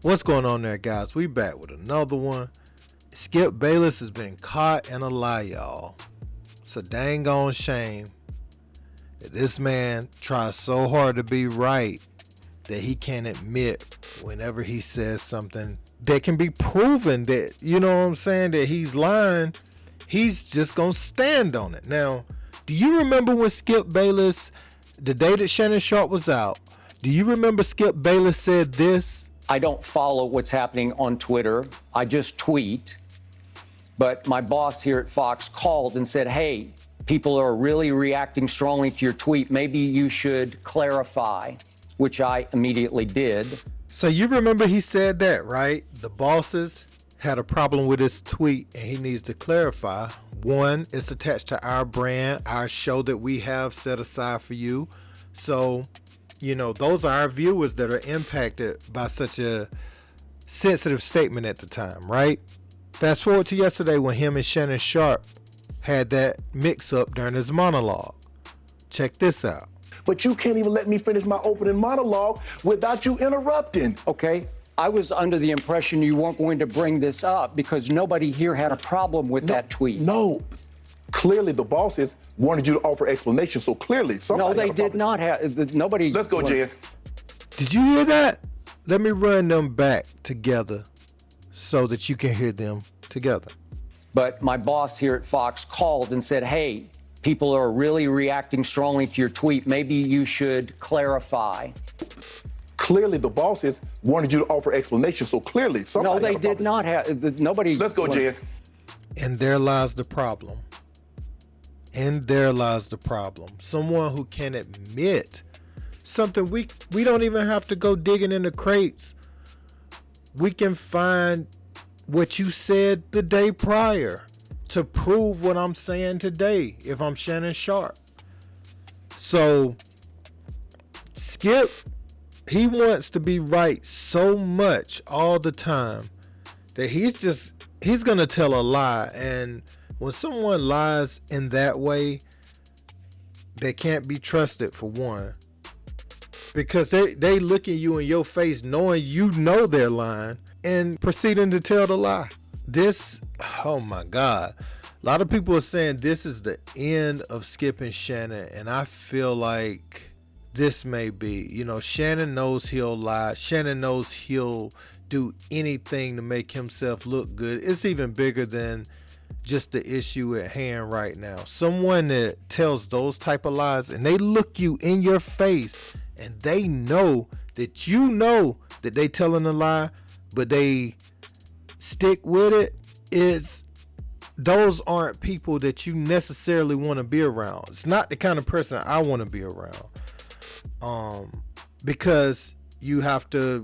What's going on there, guys? We back with another one. Skip Bayless has been caught in a lie, y'all. It's a dang on shame that this man tries so hard to be right that he can't admit whenever he says something that can be proven that, you know what I'm saying, that he's lying. He's just gonna stand on it. Now, do you remember when Skip Bayless, the day that Shannon Sharpe was out, do you remember Skip Bayless said this? I don't follow what's happening on Twitter. I just tweet. But my boss here at Fox called and said, hey, people are really reacting strongly to your tweet. Maybe you should clarify, which I immediately did. So you remember he said that, right? The bosses had a problem with his tweet and he needs to clarify. One, it's attached to our brand, our show that we have set aside for you. So, you know, those are our viewers that are impacted by such a sensitive statement at the time, right? Fast forward to yesterday when him and Shannon Sharpe had that mix up during his monologue. Check this out. But you can't even let me finish my opening monologue without you interrupting. Okay, I was under the impression you weren't going to bring this up because nobody here had a problem with that tweet. No, clearly the bosses wanted you to offer explanations, so clearly somebody No, they did not have, nobody. Let's go, Jen. Did you hear that? Let me run them back together so that you can hear them together. But my boss here at Fox called and said, hey, people are really reacting strongly to your tweet. Maybe you should clarify. Clearly the bosses wanted you to offer explanations, so clearly somebody No, they did not have, nobody. Let's go, Jen. And there lies the problem. And there lies the problem. Someone who can admit something we don't even have to go digging in the crates. We can find what you said the day prior to prove what I'm saying today if I'm Shannon Sharpe. So Skip, he wants to be right so much all the time that he's gonna tell a lie. And when someone lies in that way, they can't be trusted, for one, because they look at you in your face knowing you know they're lying and proceeding to tell the lie. This, oh my God. A lot of people are saying this is the end of Skip and Shannon, and I feel like this may be. You know, Shannon knows he'll lie. Shannon knows he'll do anything to make himself look good. It's even bigger than just the issue at hand right now. Someone that tells those type of lies and they look you in your face and they know that you know that they telling a lie, but they stick with it. Those aren't people that you necessarily want to be around. It's not the kind of person I want to be around. Because you have to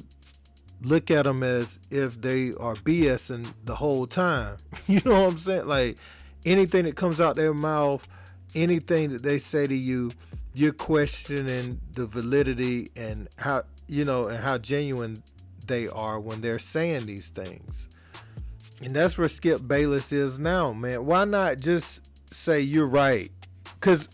look at them as if they are BSing the whole time. You know what I'm saying? Like, anything that comes out their mouth, anything that they say to you, you're questioning the validity and how, you know, and how genuine they are when they're saying these things. And that's where Skip Bayless is now, man. Why not just say you're right? Because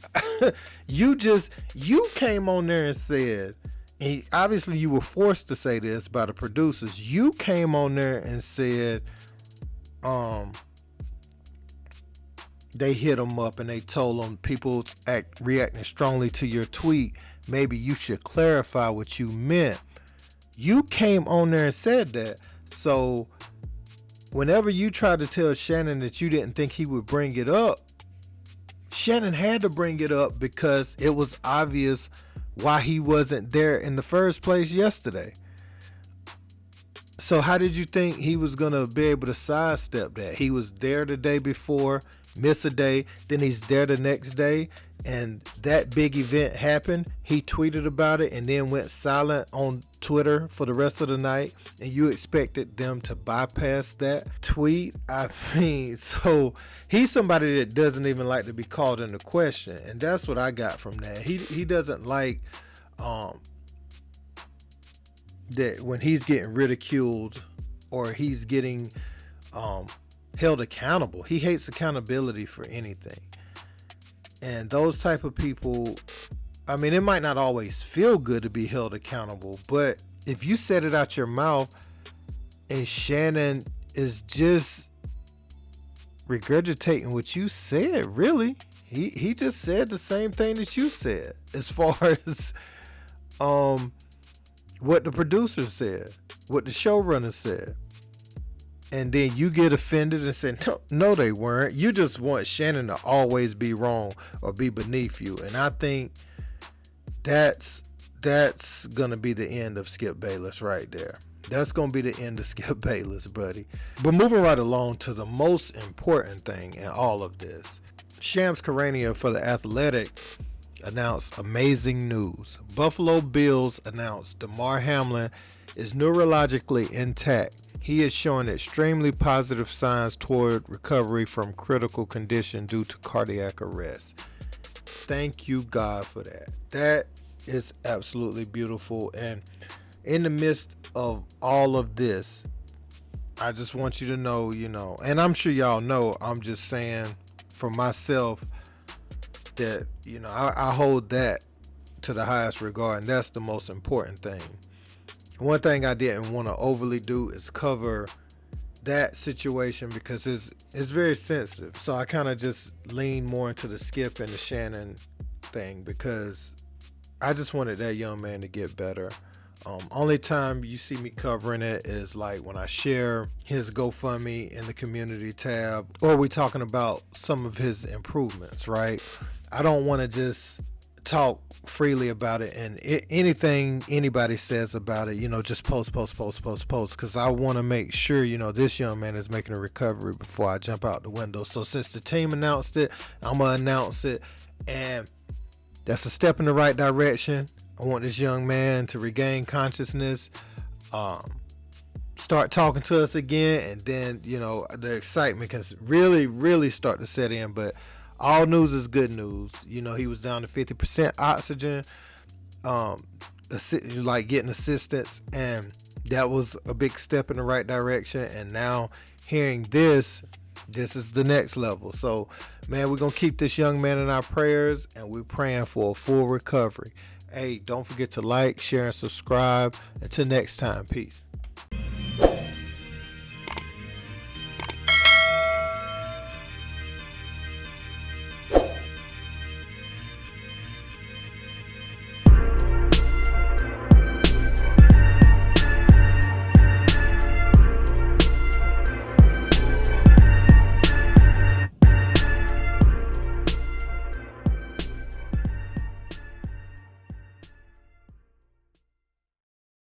you came on there and said, and obviously you were forced to say this by the producers. You came on there and said they hit him up and they told him people reacting strongly to your tweet. Maybe you should clarify what you meant. You came on there and said that. So whenever you tried to tell Shannon that you didn't think he would bring it up, Shannon had to bring it up because it was obvious why he wasn't there in the first place yesterday. So how did you think he was going to be able to sidestep that? He was there the day before, miss a day, then he's there the next day, and that big event happened. He tweeted about it and then went silent on Twitter for the rest of the night, and you expected them to bypass that tweet? I mean, so he's somebody that doesn't even like to be called into question, and that's what I got from that. He doesn't like that when he's getting ridiculed or he's getting held accountable. He hates accountability for anything. And those type of people, I mean, it might not always feel good to be held accountable, but if you said it out your mouth And Shannon is just regurgitating what you said, really. He just said the same thing that you said as far as what the producer said, what the showrunner said. And then you get offended and say, no, they weren't. You just want Shannon to always be wrong or be beneath you. And I think that's going to be the end of Skip Bayless right there. That's going to be the end of Skip Bayless, buddy. But moving right along to the most important thing in all of this. Shams Charania for The Athletic announced amazing news. Buffalo Bills announced Damar Hamlin is neurologically intact. He is showing extremely positive signs toward recovery from critical condition due to cardiac arrest. Thank you, God, for that. That is absolutely beautiful. And in the midst of all of this, I just want you to know, and I'm sure y'all know, I'm just saying for myself that, I hold that to the highest regard, and that's the most important thing. One thing I didn't want to overly do is cover that situation because it's very sensitive. So I kind of just lean more into the Skip and the Shannon thing because I just wanted that young man to get better. Only time you see me covering it is like when I share his GoFundMe in the community tab, or we talking about some of his improvements, right? I don't want to just talk freely about it, and anything anybody says about it, just post, because I want to make sure, this young man is making a recovery before I jump out the window. So since the team announced it, I'm going to announce it, and that's a step in the right direction. I want this young man to regain consciousness, start talking to us again, and then, the excitement can really, really start to set in. But all news is good news. He was down to 50% oxygen, like getting assistance, and that was a big step in the right direction. And now hearing this is the next level. So, man, we're going to keep this young man in our prayers, and we're praying for a full recovery. Hey, don't forget to like, share, and subscribe. Until next time, peace.